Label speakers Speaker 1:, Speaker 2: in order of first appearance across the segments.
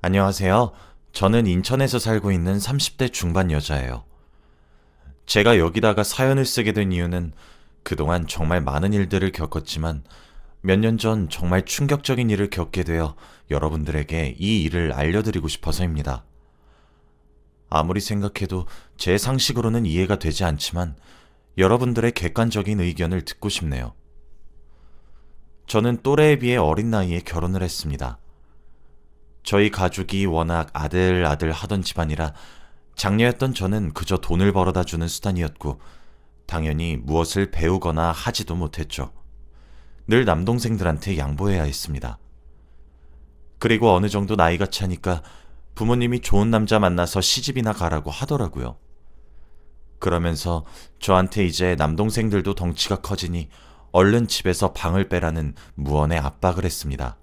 Speaker 1: 안녕하세요. 저는 인천에서 살고 있는 30대 중반 여자예요. 제가 여기다가 사연을 쓰게 된 이유는 그동안 정말 많은 일들을 겪었지만 몇 년 전 정말 충격적인 일을 겪게 되어 여러분들에게 이 일을 알려드리고 싶어서입니다. 아무리 생각해도 제 상식으로는 이해가 되지 않지만 여러분들의 객관적인 의견을 듣고 싶네요. 저는 또래에 비해 어린 나이에 결혼을 했습니다. 저희 가족이 워낙 아들 하던 집안이라 장녀였던 저는 그저 돈을 벌어다 주는 수단이었고 당연히 무엇을 배우거나 하지도 못했죠. 늘 남동생들한테 양보해야 했습니다. 그리고 어느 정도 나이가 차니까 부모님이 좋은 남자 만나서 시집이나 가라고 하더라고요. 그러면서 저한테 이제 남동생들도 덩치가 커지니 얼른 집에서 방을 빼라는 무언의 압박을 했습니다.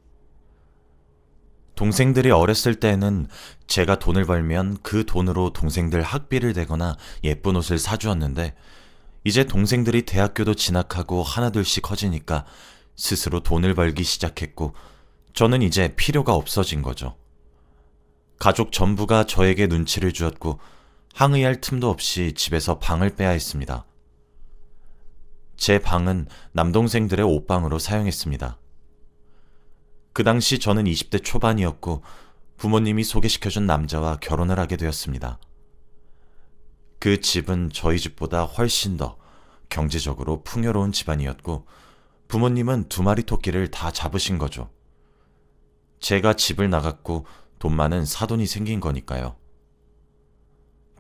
Speaker 1: 동생들이 어렸을 때에는 제가 돈을 벌면 그 돈으로 동생들 학비를 대거나 예쁜 옷을 사주었는데 이제 동생들이 대학교도 진학하고 하나둘씩 커지니까 스스로 돈을 벌기 시작했고 저는 이제 필요가 없어진 거죠. 가족 전부가 저에게 눈치를 주었고 항의할 틈도 없이 집에서 방을 빼야 했습니다. 제 방은 남동생들의 옷방으로 사용했습니다. 그 당시 저는 20대 초반이었고 부모님이 소개시켜준 남자와 결혼을 하게 되었습니다. 그 집은 저희 집보다 훨씬 더 경제적으로 풍요로운 집안이었고 부모님은 2마리 토끼를 다 잡으신 거죠. 제가 집을 나갔고 돈 많은 사돈이 생긴 거니까요.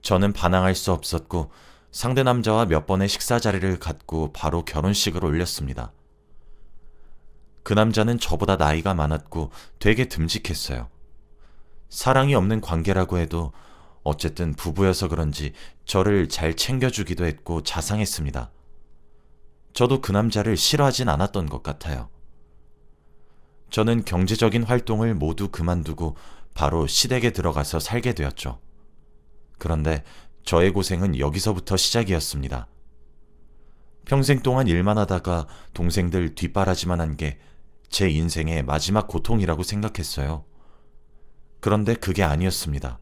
Speaker 1: 저는 반항할 수 없었고 상대 남자와 몇 번의 식사 자리를 갖고 바로 결혼식을 올렸습니다. 그 남자는 저보다 나이가 많았고 되게 듬직했어요. 사랑이 없는 관계라고 해도 어쨌든 부부여서 그런지 저를 잘 챙겨주기도 했고 자상했습니다. 저도 그 남자를 싫어하진 않았던 것 같아요. 저는 경제적인 활동을 모두 그만두고 바로 시댁에 들어가서 살게 되었죠. 그런데 저의 고생은 여기서부터 시작이었습니다. 평생 동안 일만 하다가 동생들 뒷바라지만 한 게 제 인생의 마지막 고통이라고 생각했어요. 그런데 그게 아니었습니다.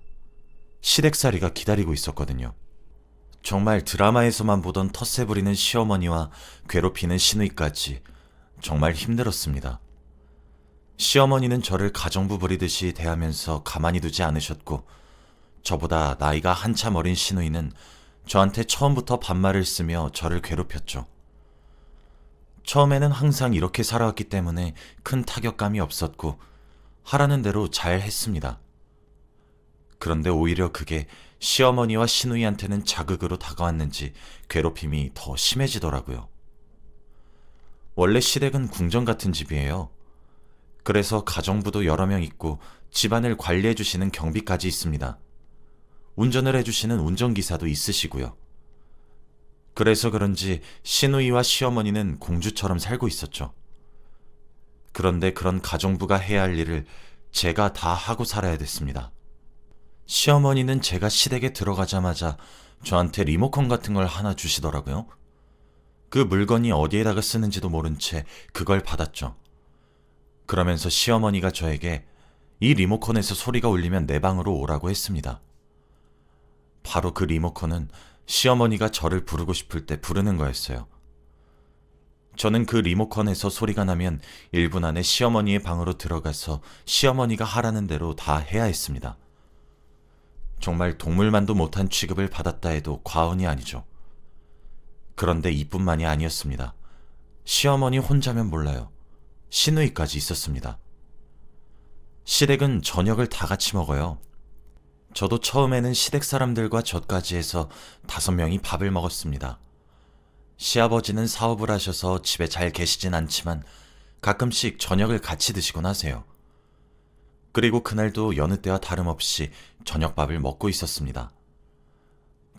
Speaker 1: 시댁살이가 기다리고 있었거든요. 정말 드라마에서만 보던 텃세 부리는 시어머니와 괴롭히는 시누이까지 정말 힘들었습니다. 시어머니는 저를 가정부 부리듯이 대하면서 가만히 두지 않으셨고 저보다 나이가 한참 어린 시누이는 저한테 처음부터 반말을 쓰며 저를 괴롭혔죠. 처음에는 항상 이렇게 살아왔기 때문에 큰 타격감이 없었고 하라는 대로 잘 했습니다. 그런데 오히려 그게 시어머니와 시누이한테는 자극으로 다가왔는지 괴롭힘이 더 심해지더라고요. 원래 시댁은 궁전 같은 집이에요. 그래서 가정부도 여러 명 있고 집안을 관리해주시는 경비까지 있습니다. 운전을 해주시는 운전기사도 있으시고요. 그래서 그런지 시누이와 시어머니는 공주처럼 살고 있었죠. 그런데 그런 가정부가 해야 할 일을 제가 다 하고 살아야 됐습니다. 시어머니는 제가 시댁에 들어가자마자 저한테 리모컨 같은 걸 하나 주시더라고요. 그 물건이 어디에다가 쓰는지도 모른 채 그걸 받았죠. 그러면서 시어머니가 저에게 이 리모컨에서 소리가 울리면 내 방으로 오라고 했습니다. 바로 그 리모컨은 시어머니가 저를 부르고 싶을 때 부르는 거였어요. 저는 그 리모컨에서 소리가 나면 1분 안에 시어머니의 방으로 들어가서 시어머니가 하라는 대로 다 해야 했습니다. 정말 동물만도 못한 취급을 받았다 해도 과언이 아니죠. 그런데 이뿐만이 아니었습니다. 시어머니 혼자면 몰라요. 시누이까지 있었습니다. 시댁은 저녁을 다 같이 먹어요. 저도 처음에는 시댁 사람들과 저까지 해서 5명이 밥을 먹었습니다. 시아버지는 사업을 하셔서 집에 잘 계시진 않지만 가끔씩 저녁을 같이 드시곤 하세요. 그리고 그날도 여느 때와 다름없이 저녁밥을 먹고 있었습니다.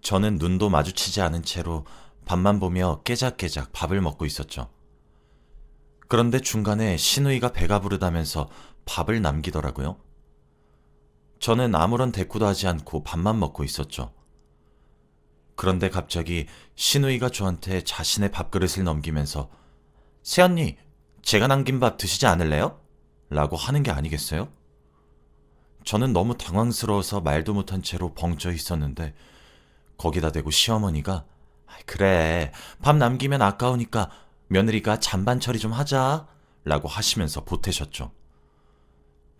Speaker 1: 저는 눈도 마주치지 않은 채로 밥만 보며 깨작깨작 밥을 먹고 있었죠. 그런데 중간에 시누이가 배가 부르다면서 밥을 남기더라고요. 저는 아무런 대꾸도 하지 않고 밥만 먹고 있었죠. 그런데 갑자기 시누이가 저한테 자신의 밥그릇을 넘기면서 새언니, 제가 남긴 밥 드시지 않을래요? 라고 하는 게 아니겠어요? 저는 너무 당황스러워서 말도 못한 채로 벙쪄 있었는데 거기다 대고 시어머니가 "아이, 그래, 밥 남기면 아까우니까 며느리가 잔반 처리 좀 하자 라고 하시면서 보태셨죠.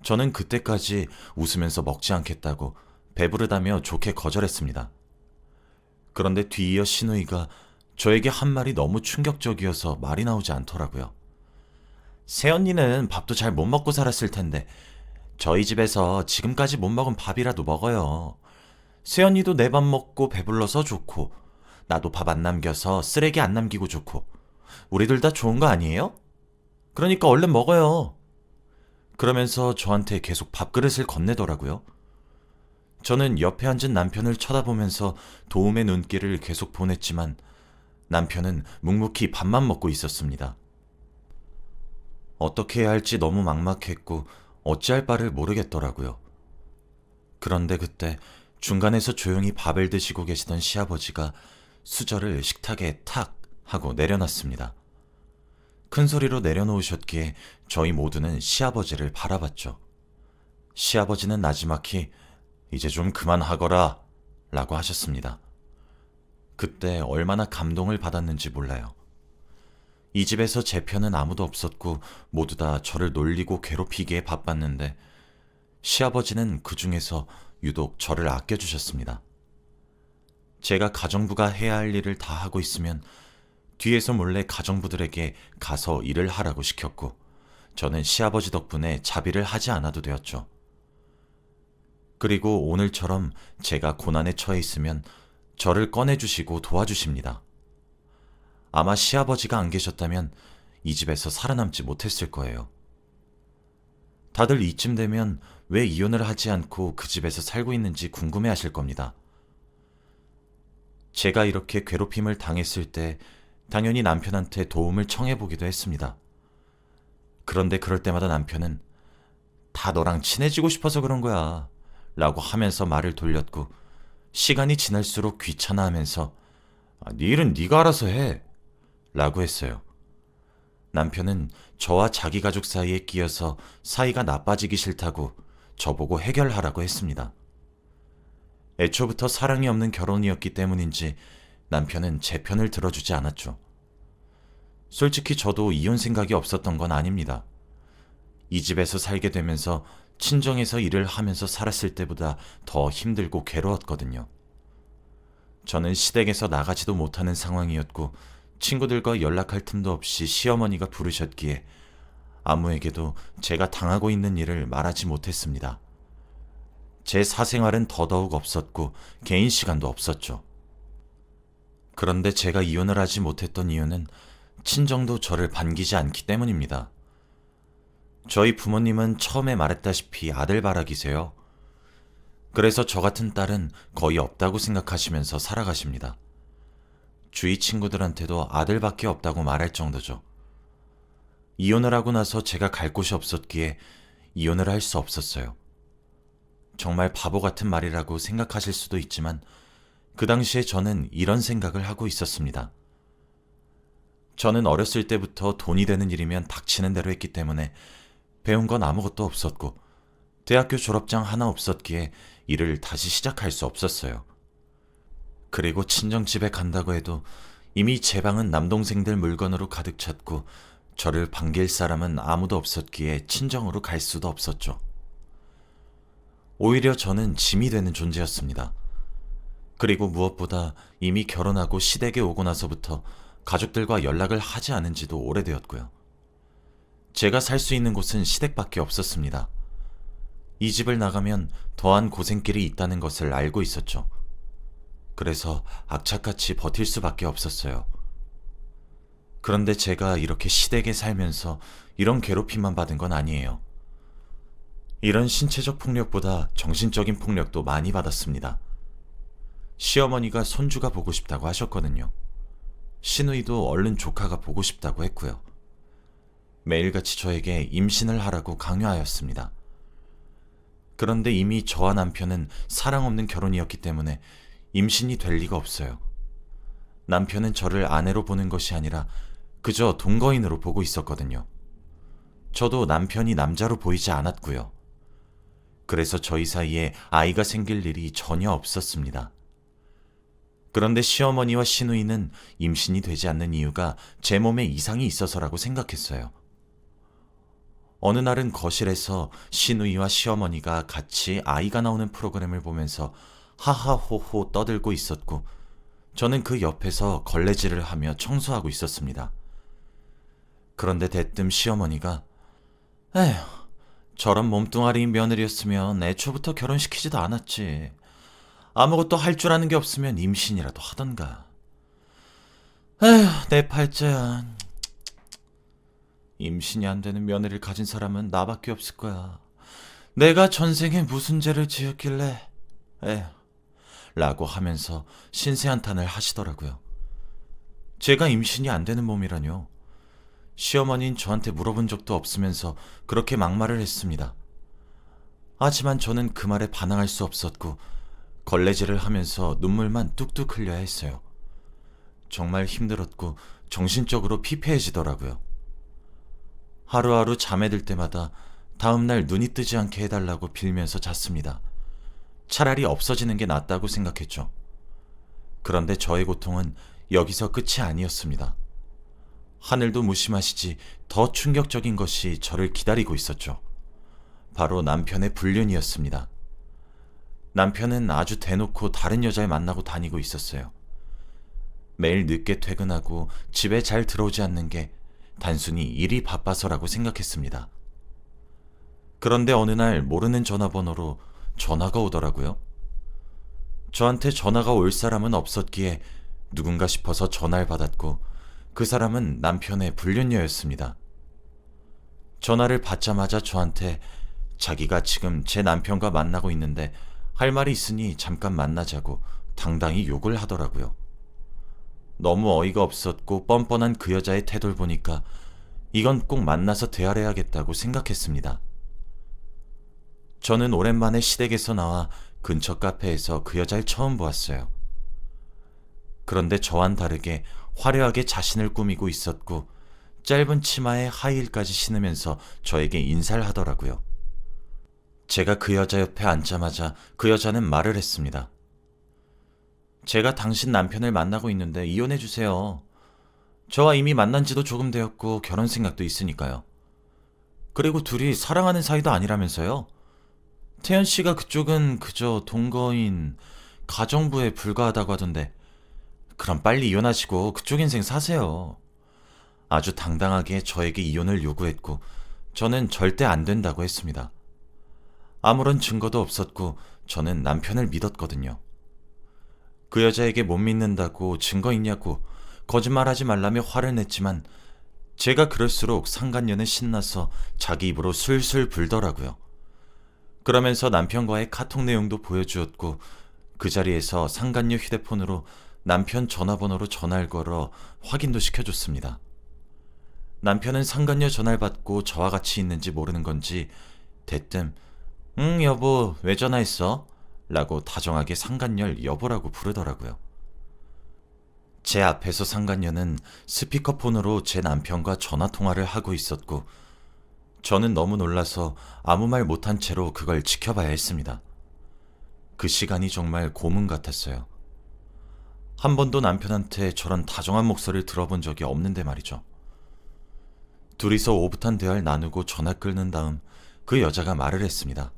Speaker 1: 저는 그때까지 웃으면서 먹지 않겠다고 배부르다며 좋게 거절했습니다. 그런데 뒤이어 시누이가 저에게 한 말이 너무 충격적이어서 말이 나오지 않더라고요. 새언니는 밥도 잘 못 먹고 살았을 텐데 저희 집에서 지금까지 못 먹은 밥이라도 먹어요. 새언니도 내 밥 먹고 배불러서 좋고 나도 밥 안 남겨서 쓰레기 안 남기고 좋고 우리들 다 좋은 거 아니에요? 그러니까 얼른 먹어요. 그러면서 저한테 계속 밥그릇을 건네더라고요. 저는 옆에 앉은 남편을 쳐다보면서 도움의 눈길을 계속 보냈지만 남편은 묵묵히 밥만 먹고 있었습니다. 어떻게 해야 할지 너무 막막했고 어찌할 바를 모르겠더라고요. 그런데 그때 중간에서 조용히 밥을 드시고 계시던 시아버지가 수저를 식탁에 탁 하고 내려놨습니다. 큰 소리로 내려놓으셨기에 저희 모두는 시아버지를 바라봤죠. 시아버지는 나지막히 "이제 좀 그만하거라 라고 하셨습니다. 그때 얼마나 감동을 받았는지 몰라요. 이 집에서 제 편은 아무도 없었고 모두 다 저를 놀리고 괴롭히기에 바빴는데 시아버지는 그 중에서 유독 저를 아껴주셨습니다. 제가 가정부가 해야 할 일을 다 하고 있으면 뒤에서 몰래 가정부들에게 가서 일을 하라고 시켰고 저는 시아버지 덕분에 자비를 하지 않아도 되었죠. 그리고 오늘처럼 제가 고난에 처해 있으면 저를 꺼내주시고 도와주십니다. 아마 시아버지가 안 계셨다면 이 집에서 살아남지 못했을 거예요. 다들 이쯤 되면 왜 이혼을 하지 않고 그 집에서 살고 있는지 궁금해 하실 겁니다. 제가 이렇게 괴롭힘을 당했을 때 당연히 남편한테 도움을 청해보기도 했습니다. 그런데 그럴 때마다 남편은 "다 너랑 친해지고 싶어서 그런 거야 라고 하면서 말을 돌렸고 시간이 지날수록 귀찮아하면서 "네 일은 네가 알아서 해 라고 했어요. 남편은 저와 자기 가족 사이에 끼어서 사이가 나빠지기 싫다고 저보고 해결하라고 했습니다. 애초부터 사랑이 없는 결혼이었기 때문인지 남편은 제 편을 들어주지 않았죠. 솔직히 저도 이혼 생각이 없었던 건 아닙니다. 이 집에서 살게 되면서 친정에서 일을 하면서 살았을 때보다 더 힘들고 괴로웠거든요. 저는 시댁에서 나가지도 못하는 상황이었고 친구들과 연락할 틈도 없이 시어머니가 부르셨기에 아무에게도 제가 당하고 있는 일을 말하지 못했습니다. 제 사생활은 더더욱 없었고 개인 시간도 없었죠. 그런데 제가 이혼을 하지 못했던 이유는 친정도 저를 반기지 않기 때문입니다. 저희 부모님은 처음에 말했다시피 아들바라기세요. 그래서 저 같은 딸은 거의 없다고 생각하시면서 살아가십니다. 주위 친구들한테도 아들밖에 없다고 말할 정도죠. 이혼을 하고 나서 제가 갈 곳이 없었기에 이혼을 할 수 없었어요. 정말 바보 같은 말이라고 생각하실 수도 있지만 그 당시에 저는 이런 생각을 하고 있었습니다. 저는 어렸을 때부터 돈이 되는 일이면 닥치는 대로 했기 때문에 배운 건 아무것도 없었고 대학교 졸업장 하나 없었기에 일을 다시 시작할 수 없었어요. 그리고 친정집에 간다고 해도 이미 제 방은 남동생들 물건으로 가득 찼고 저를 반길 사람은 아무도 없었기에 친정으로 갈 수도 없었죠. 오히려 저는 짐이 되는 존재였습니다. 그리고 무엇보다 이미 결혼하고 시댁에 오고 나서부터 가족들과 연락을 하지 않은 지도 오래되었고요. 제가 살 수 있는 곳은 시댁밖에 없었습니다. 이 집을 나가면 더한 고생길이 있다는 것을 알고 있었죠. 그래서 악착같이 버틸 수밖에 없었어요. 그런데 제가 이렇게 시댁에 살면서 이런 괴롭힘만 받은 건 아니에요. 이런 신체적 폭력보다 정신적인 폭력도 많이 받았습니다. 시어머니가 손주가 보고 싶다고 하셨거든요. 시누이도 얼른 조카가 보고 싶다고 했고요. 매일같이 저에게 임신을 하라고 강요하였습니다. 그런데 이미 저와 남편은 사랑 없는 결혼이었기 때문에 임신이 될 리가 없어요. 남편은 저를 아내로 보는 것이 아니라 그저 동거인으로 보고 있었거든요. 저도 남편이 남자로 보이지 않았고요. 그래서 저희 사이에 아이가 생길 일이 전혀 없었습니다. 그런데 시어머니와 시누이는 임신이 되지 않는 이유가 제 몸에 이상이 있어서라고 생각했어요. 어느 날은 거실에서 시누이와 시어머니가 같이 아이가 나오는 프로그램을 보면서 하하호호 떠들고 있었고, 저는 그 옆에서 걸레질을 하며 청소하고 있었습니다. 그런데 대뜸 시어머니가 에휴, 저런 몸뚱아리인 며느리였으면 애초부터 결혼시키지도 않았지. 아무것도 할 줄 아는 게 없으면 임신이라도 하던가. 에휴, 내 팔자야. 임신이 안 되는 며느리를 가진 사람은 나밖에 없을 거야. 내가 전생에 무슨 죄를 지었길래. 에휴, 라고 하면서 신세한탄을 하시더라고요. 제가 임신이 안 되는 몸이라뇨. 시어머니는 저한테 물어본 적도 없으면서 그렇게 막말을 했습니다. 하지만 저는 그 말에 반항할 수 없었고 걸레질을 하면서 눈물만 뚝뚝 흘려야 했어요. 정말 힘들었고 정신적으로 피폐해지더라고요. 하루하루 잠에 들 때마다 다음날 눈이 뜨지 않게 해달라고 빌면서 잤습니다. 차라리 없어지는 게 낫다고 생각했죠. 그런데 저의 고통은 여기서 끝이 아니었습니다. 하늘도 무심하시지 더 충격적인 것이 저를 기다리고 있었죠. 바로 남편의 불륜이었습니다. 남편은 아주 대놓고 다른 여자를 만나고 다니고 있었어요. 매일 늦게 퇴근하고 집에 잘 들어오지 않는 게 단순히 일이 바빠서라고 생각했습니다. 그런데 어느 날 모르는 전화번호로 전화가 오더라고요. 저한테 전화가 올 사람은 없었기에 누군가 싶어서 전화를 받았고 그 사람은 남편의 불륜녀였습니다. 전화를 받자마자 저한테 자기가 지금 제 남편과 만나고 있는데 할 말이 있으니 잠깐 만나자고 당당히 욕을 하더라고요. 너무 어이가 없었고 뻔뻔한 그 여자의 태도를 보니까 이건 꼭 만나서 대화해야겠다고 생각했습니다. 저는 오랜만에 시댁에서 나와 근처 카페에서 그 여자를 처음 보았어요. 그런데 저와는 다르게 화려하게 자신을 꾸미고 있었고 짧은 치마에 하이힐까지 신으면서 저에게 인사를 하더라고요. 제가 그 여자 옆에 앉자마자 그 여자는 말을 했습니다. 제가 당신 남편을 만나고 있는데 이혼해주세요. 저와 이미 만난 지도 조금 되었고 결혼 생각도 있으니까요. 그리고 둘이 사랑하는 사이도 아니라면서요. 태연 씨가 그쪽은 그저 동거인 가정부에 불과하다고 하던데 그럼 빨리 이혼하시고 그쪽 인생 사세요. 아주 당당하게 저에게 이혼을 요구했고 저는 절대 안 된다고 했습니다. 아무런 증거도 없었고 저는 남편을 믿었거든요. 그 여자에게 못 믿는다고 증거 있냐고 거짓말하지 말라며 화를 냈지만 제가 그럴수록 상간녀는 신나서 자기 입으로 술술 불더라고요. 그러면서 남편과의 카톡 내용도 보여주었고 그 자리에서 상간녀 휴대폰으로 남편 전화번호로 전화를 걸어 확인도 시켜줬습니다. 남편은 상간녀 전화를 받고 저와 같이 있는지 모르는 건지 대뜸 응 여보 왜 전화했어? 라고 다정하게 상간녀를 여보라고 부르더라고요. 제 앞에서 상간녀는 스피커폰으로 제 남편과 전화통화를 하고 있었고 저는 너무 놀라서 아무 말 못한 채로 그걸 지켜봐야 했습니다. 그 시간이 정말 고문 같았어요. 한 번도 남편한테 저런 다정한 목소리를 들어본 적이 없는데 말이죠. 둘이서 오붓한 대화를 나누고 전화 끊는 다음 그 여자가 말을 했습니다.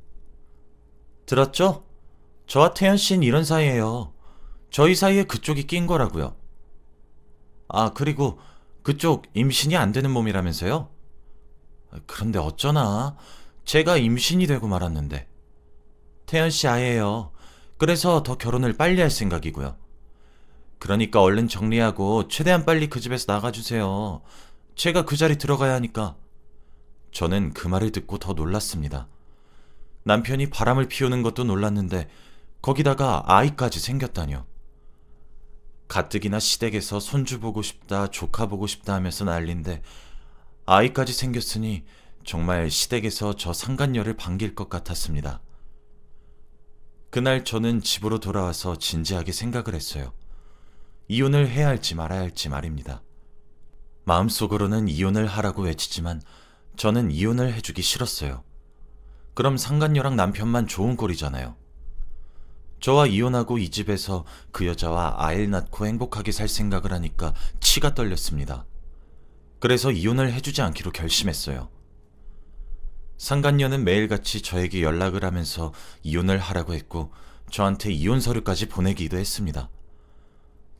Speaker 1: 들었죠? 저와 태연 씨는 이런 사이예요. 저희 사이에 그쪽이 낀 거라고요. 아, 그리고 그쪽 임신이 안 되는 몸이라면서요? 그런데 어쩌나 제가 임신이 되고 말았는데. 태연 씨 아예요. 그래서 더 결혼을 빨리 할 생각이고요. 그러니까 얼른 정리하고 최대한 빨리 그 집에서 나가주세요. 제가 그 자리 들어가야 하니까. 저는 그 말을 듣고 더 놀랐습니다. 남편이 바람을 피우는 것도 놀랐는데 거기다가 아이까지 생겼다뇨. 가뜩이나 시댁에서 손주 보고 싶다, 조카 보고 싶다 하면서 난린데 아이까지 생겼으니 정말 시댁에서 저 상간녀를 반길 것 같았습니다. 그날 저는 집으로 돌아와서 진지하게 생각을 했어요. 이혼을 해야 할지 말아야 할지 말입니다. 마음속으로는 이혼을 하라고 외치지만 저는 이혼을 해주기 싫었어요. 그럼 상간녀랑 남편만 좋은 꼴이잖아요. 저와 이혼하고 이 집에서 그 여자와 아이를 낳고 행복하게 살 생각을 하니까 치가 떨렸습니다. 그래서 이혼을 해주지 않기로 결심했어요. 상간녀는 매일같이 저에게 연락을 하면서 이혼을 하라고 했고 저한테 이혼 서류까지 보내기도 했습니다.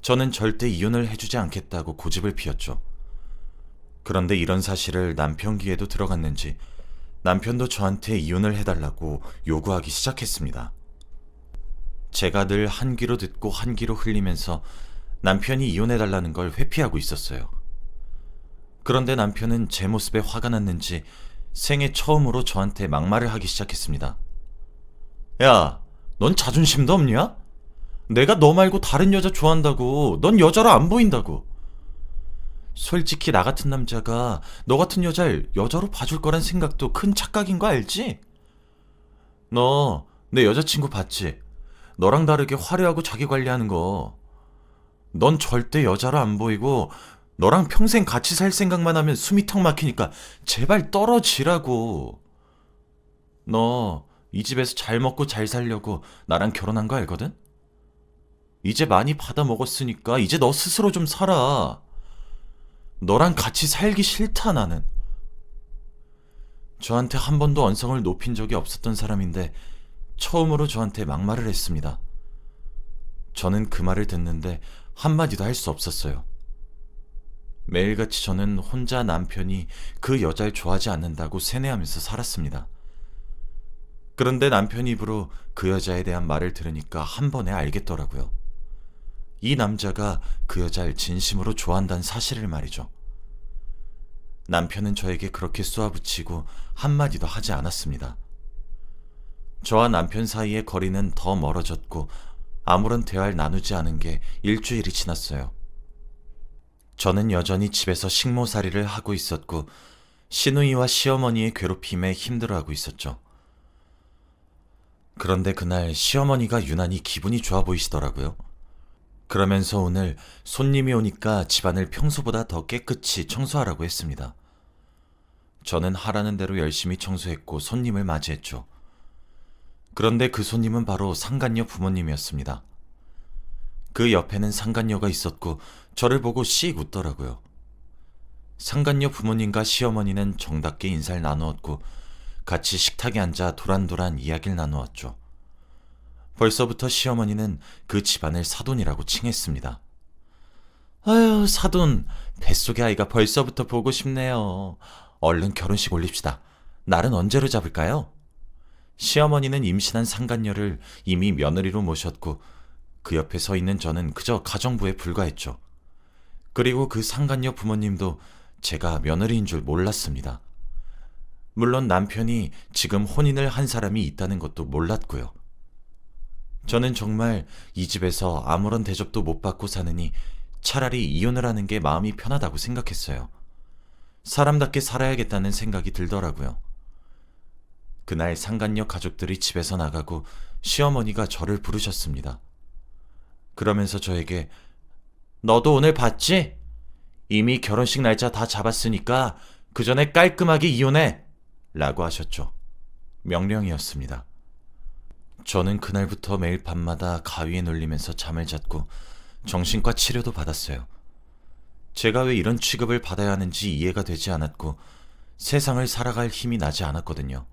Speaker 1: 저는 절대 이혼을 해주지 않겠다고 고집을 피웠죠. 그런데 이런 사실을 남편 귀에도 들어갔는지 남편도 저한테 이혼을 해달라고 요구하기 시작했습니다. 제가 늘 한 귀로 듣고 한 귀로 흘리면서 남편이 이혼해달라는 걸 회피하고 있었어요. 그런데 남편은 제 모습에 화가 났는지 생애 처음으로 저한테 막말을 하기 시작했습니다. 야, 넌 자존심도 없냐? 내가 너 말고 다른 여자 좋아한다고. 넌 여자로 안 보인다고. 솔직히 나 같은 남자가 너 같은 여자를 여자로 봐줄 거란 생각도 큰 착각인 거 알지? 너 내 여자친구 봤지? 너랑 다르게 화려하고 자기 관리하는 거. 넌 절대 여자로 안 보이고 너랑 평생 같이 살 생각만 하면 숨이 턱 막히니까 제발 떨어지라고. 너 이 집에서 잘 먹고 잘 살려고 나랑 결혼한 거 알거든? 이제 많이 받아 먹었으니까 이제 너 스스로 좀 살아. 너랑 같이 살기 싫다 나는. 저한테 한 번도 언성을 높인 적이 없었던 사람인데 처음으로 저한테 막말을 했습니다. 저는 그 말을 듣는데 한마디도 할 수 없었어요. 매일같이 저는 혼자 남편이 그 여자를 좋아하지 않는다고 세뇌하면서 살았습니다. 그런데 남편 입으로 그 여자에 대한 말을 들으니까 한 번에 알겠더라고요. 이 남자가 그 여자를 진심으로 좋아한다는 사실을 말이죠. 남편은 저에게 그렇게 쏘아붙이고 한마디도 하지 않았습니다. 저와 남편 사이의 거리는 더 멀어졌고 아무런 대화를 나누지 않은 게 일주일이 지났어요. 저는 여전히 집에서 식모살이를 하고 있었고 시누이와 시어머니의 괴롭힘에 힘들어하고 있었죠. 그런데 그날 시어머니가 유난히 기분이 좋아 보이시더라고요. 그러면서 오늘 손님이 오니까 집안을 평소보다 더 깨끗이 청소하라고 했습니다. 저는 하라는 대로 열심히 청소했고 손님을 맞이했죠. 그런데 그 손님은 바로 상간녀 부모님이었습니다. 그 옆에는 상간녀가 있었고 저를 보고 씩 웃더라고요. 상간녀 부모님과 시어머니는 정답게 인사를 나누었고 같이 식탁에 앉아 도란도란 이야기를 나누었죠. 벌써부터 시어머니는 그 집안을 사돈이라고 칭했습니다. 아유, 사돈, 뱃속의 아이가 벌써부터 보고 싶네요. 얼른 결혼식 올립시다. 날은 언제로 잡을까요? 시어머니는 임신한 상간녀를 이미 며느리로 모셨고 그 옆에 서 있는 저는 그저 가정부에 불과했죠. 그리고 그 상간녀 부모님도 제가 며느리인 줄 몰랐습니다. 물론 남편이 지금 혼인을 한 사람이 있다는 것도 몰랐고요. 저는 정말 이 집에서 아무런 대접도 못 받고 사느니 차라리 이혼을 하는 게 마음이 편하다고 생각했어요. 사람답게 살아야겠다는 생각이 들더라고요. 그날 상간녀 가족들이 집에서 나가고 시어머니가 저를 부르셨습니다. 그러면서 저에게 너도 오늘 봤지? 이미 결혼식 날짜 다 잡았으니까 그 전에 깔끔하게 이혼해! 라고 하셨죠. 명령이었습니다. 저는 그날부터 매일 밤마다 가위에 눌리면서 잠을 잤고 정신과 치료도 받았어요. 제가 왜 이런 취급을 받아야 하는지 이해가 되지 않았고 세상을 살아갈 힘이 나지 않았거든요.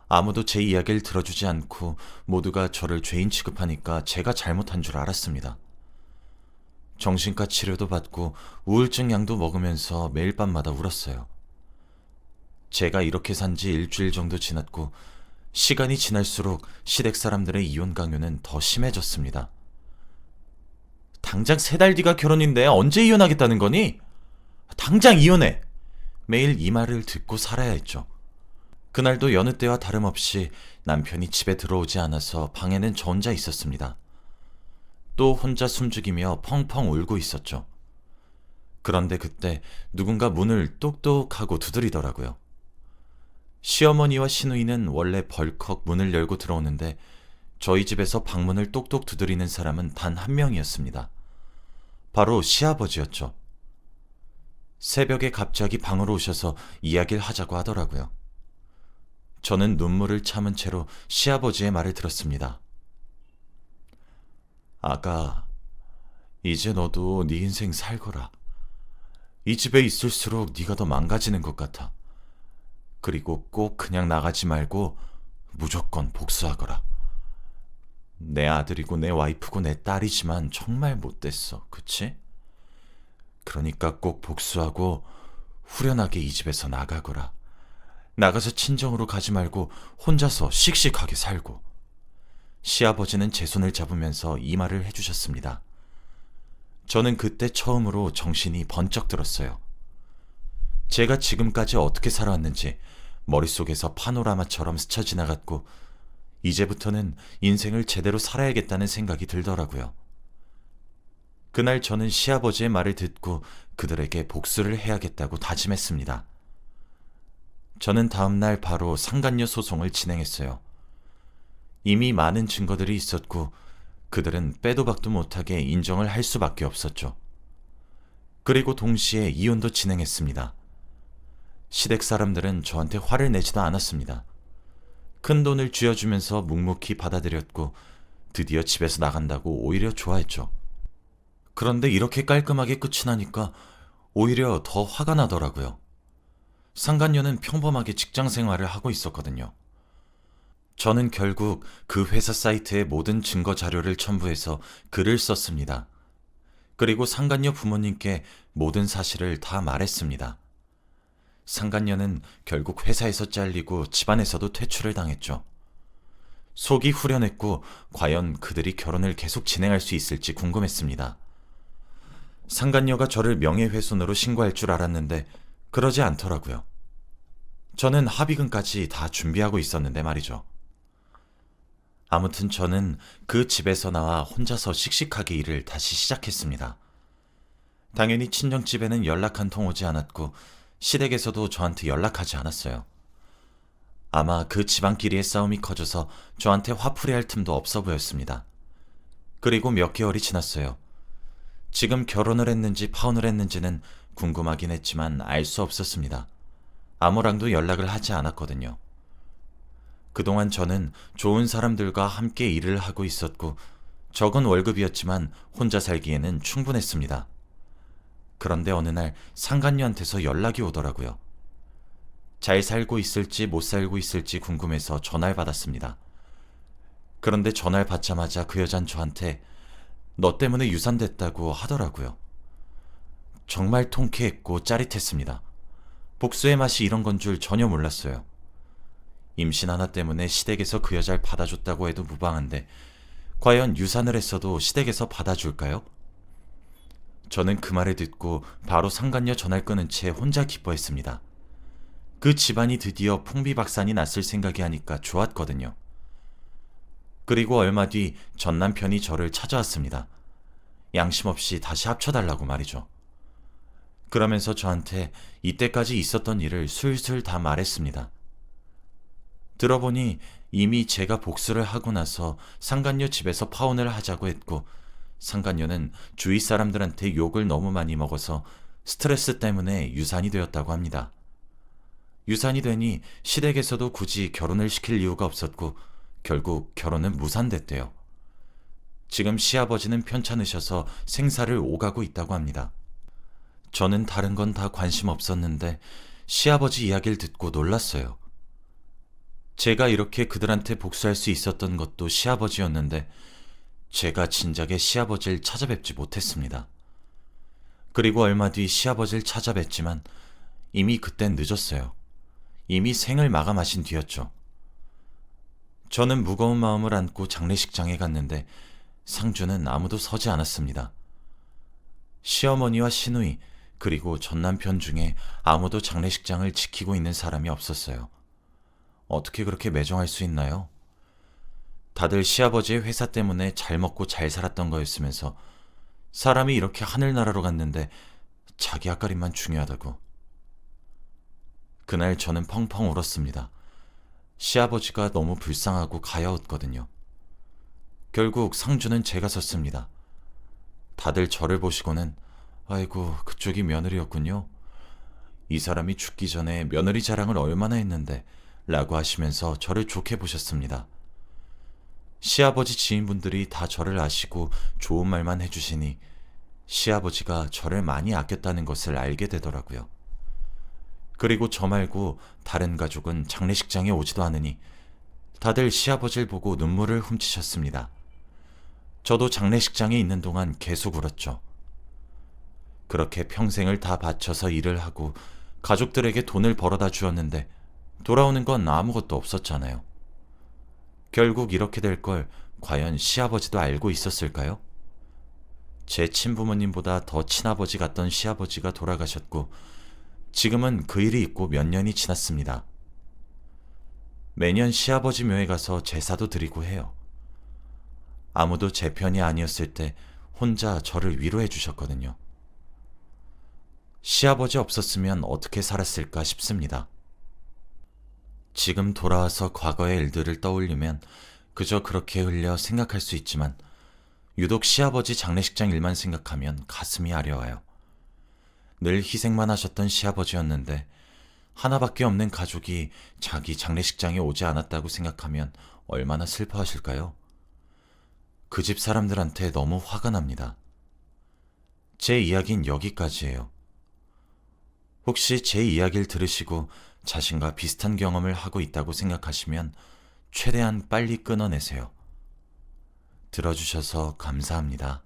Speaker 1: 아무도 제 이야기를 들어주지 않고 모두가 저를 죄인 취급하니까 제가 잘못한 줄 알았습니다. 정신과 치료도 받고 우울증 약도 먹으면서 매일 밤마다 울었어요. 제가 이렇게 산 지 일주일 정도 지났고 시간이 지날수록 시댁 사람들의 이혼 강요는 더 심해졌습니다. 당장 3달 뒤가 결혼인데 언제 이혼하겠다는 거니? 당장 이혼해! 매일 이 말을 듣고 살아야 했죠. 그날도 여느 때와 다름없이 남편이 집에 들어오지 않아서 방에는 저 혼자 있었습니다. 또 혼자 숨죽이며 펑펑 울고 있었죠. 그런데 그때 누군가 문을 똑똑하고 두드리더라고요. 시어머니와 시누이는 원래 벌컥 문을 열고 들어오는데 저희 집에서 방문을 똑똑 두드리는 사람은 단 한 명이었습니다. 바로 시아버지였죠. 새벽에 갑자기 방으로 오셔서 이야기를 하자고 하더라고요. 저는 눈물을 참은 채로 시아버지의 말을 들었습니다. 아가, 이제 너도 네 인생 살거라. 이 집에 있을수록 네가 더 망가지는 것 같아. 그리고 꼭 그냥 나가지 말고 무조건 복수하거라. 내 아들이고 내 와이프고 내 딸이지만 정말 못됐어. 그치? 그러니까 꼭 복수하고 후련하게 이 집에서 나가거라. 나가서 친정으로 가지 말고 혼자서 씩씩하게 살고. 시아버지는 제 손을 잡으면서 이 말을 해주셨습니다. 저는 그때 처음으로 정신이 번쩍 들었어요. 제가 지금까지 어떻게 살아왔는지 머릿속에서 파노라마처럼 스쳐 지나갔고, 이제부터는 인생을 제대로 살아야겠다는 생각이 들더라고요. 그날 저는 시아버지의 말을 듣고 그들에게 복수를 해야겠다고 다짐했습니다. 저는 다음날 바로 상간녀 소송을 진행했어요. 이미 많은 증거들이 있었고 그들은 빼도 박도 못하게 인정을 할 수밖에 없었죠. 그리고 동시에 이혼도 진행했습니다. 시댁 사람들은 저한테 화를 내지도 않았습니다. 큰 돈을 쥐어주면서 묵묵히 받아들였고 드디어 집에서 나간다고 오히려 좋아했죠. 그런데 이렇게 깔끔하게 끝이 나니까 오히려 더 화가 나더라고요. 상간녀는 평범하게 직장 생활을 하고 있었거든요. 저는 결국 그 회사 사이트에 모든 증거 자료를 첨부해서 글을 썼습니다. 그리고 상간녀 부모님께 모든 사실을 다 말했습니다. 상간녀는 결국 회사에서 잘리고 집안에서도 퇴출을 당했죠. 속이 후련했고 과연 그들이 결혼을 계속 진행할 수 있을지 궁금했습니다. 상간녀가 저를 명예훼손으로 신고할 줄 알았는데 그러지 않더라고요. 저는 합의금까지 다 준비하고 있었는데 말이죠. 아무튼 저는 그 집에서 나와 혼자서 씩씩하게 일을 다시 시작했습니다. 당연히 친정집에는 연락 한 통 오지 않았고 시댁에서도 저한테 연락하지 않았어요. 아마 그 집안끼리의 싸움이 커져서 저한테 화풀이할 틈도 없어 보였습니다. 그리고 몇 개월이 지났어요. 지금 결혼을 했는지 파혼을 했는지는 궁금하긴 했지만 알 수 없었습니다. 아무랑도 연락을 하지 않았거든요. 그동안 저는 좋은 사람들과 함께 일을 하고 있었고 적은 월급이었지만 혼자 살기에는 충분했습니다. 그런데 어느 날 상간녀한테서 연락이 오더라고요. 잘 살고 있을지 못 살고 있을지 궁금해서 전화를 받았습니다. 그런데 전화를 받자마자 그 여잔 저한테 너 때문에 유산됐다고 하더라고요. 정말 통쾌했고 짜릿했습니다. 복수의 맛이 이런 건 줄 전혀 몰랐어요. 임신 하나 때문에 시댁에서 그 여자를 받아줬다고 해도 무방한데 과연 유산을 했어도 시댁에서 받아줄까요? 저는 그 말을 듣고 바로 상간녀 전화를 끊은 채 혼자 기뻐했습니다. 그 집안이 드디어 풍비박산이 났을 생각이 하니까 좋았거든요. 그리고 얼마 뒤 전 남편이 저를 찾아왔습니다. 양심 없이 다시 합쳐달라고 말이죠. 그러면서 저한테 이때까지 있었던 일을 술술 다 말했습니다. 들어보니 이미 제가 복수를 하고 나서 상간녀 집에서 파혼을 하자고 했고 상간녀는 주위 사람들한테 욕을 너무 많이 먹어서 스트레스 때문에 유산이 되었다고 합니다. 유산이 되니 시댁에서도 굳이 결혼을 시킬 이유가 없었고 결국 결혼은 무산됐대요. 지금 시아버지는 편찮으셔서 생사를 오가고 있다고 합니다. 저는 다른 건 다 관심 없었는데 시아버지 이야기를 듣고 놀랐어요. 제가 이렇게 그들한테 복수할 수 있었던 것도 시아버지였는데 제가 진작에 시아버지를 찾아뵙지 못했습니다. 그리고 얼마 뒤 시아버지를 찾아뵙지만 이미 그땐 늦었어요. 이미 생을 마감하신 뒤였죠. 저는 무거운 마음을 안고 장례식장에 갔는데 상주는 아무도 서지 않았습니다. 시어머니와 시누이 그리고 전남편 중에 아무도 장례식장을 지키고 있는 사람이 없었어요. 어떻게 그렇게 매정할 수 있나요? 다들 시아버지의 회사 때문에 잘 먹고 잘 살았던 거였으면서 사람이 이렇게 하늘나라로 갔는데 자기 앞가림만 중요하다고. 그날 저는 펑펑 울었습니다. 시아버지가 너무 불쌍하고 가여웠거든요. 결국 상주는 제가 섰습니다. 다들 저를 보시고는 아이고 그쪽이 며느리였군요. 이 사람이 죽기 전에 며느리 자랑을 얼마나 했는데 라고 하시면서 저를 좋게 보셨습니다. 시아버지 지인분들이 다 저를 아시고 좋은 말만 해주시니 시아버지가 저를 많이 아꼈다는 것을 알게 되더라고요. 그리고 저 말고 다른 가족은 장례식장에 오지도 않으니 다들 시아버지를 보고 눈물을 훔치셨습니다. 저도 장례식장에 있는 동안 계속 울었죠. 그렇게 평생을 다 바쳐서 일을 하고 가족들에게 돈을 벌어다 주었는데 돌아오는 건 아무것도 없었잖아요. 결국 이렇게 될 걸 과연 시아버지도 알고 있었을까요? 제 친부모님보다 더 친아버지 같던 시아버지가 돌아가셨고 지금은 그 일이 있고 몇 년이 지났습니다. 매년 시아버지 묘에 가서 제사도 드리고 해요. 아무도 제 편이 아니었을 때 혼자 저를 위로해 주셨거든요. 시아버지 없었으면 어떻게 살았을까 싶습니다. 지금 돌아와서 과거의 일들을 떠올리면 그저 그렇게 흘려 생각할 수 있지만 유독 시아버지 장례식장 일만 생각하면 가슴이 아려와요. 늘 희생만 하셨던 시아버지였는데 하나밖에 없는 가족이 자기 장례식장에 오지 않았다고 생각하면 얼마나 슬퍼하실까요? 그 집 사람들한테 너무 화가 납니다. 제 이야기는 여기까지예요. 혹시 제 이야기를 들으시고 자신과 비슷한 경험을 하고 있다고 생각하시면 최대한 빨리 끊어내세요. 들어주셔서 감사합니다.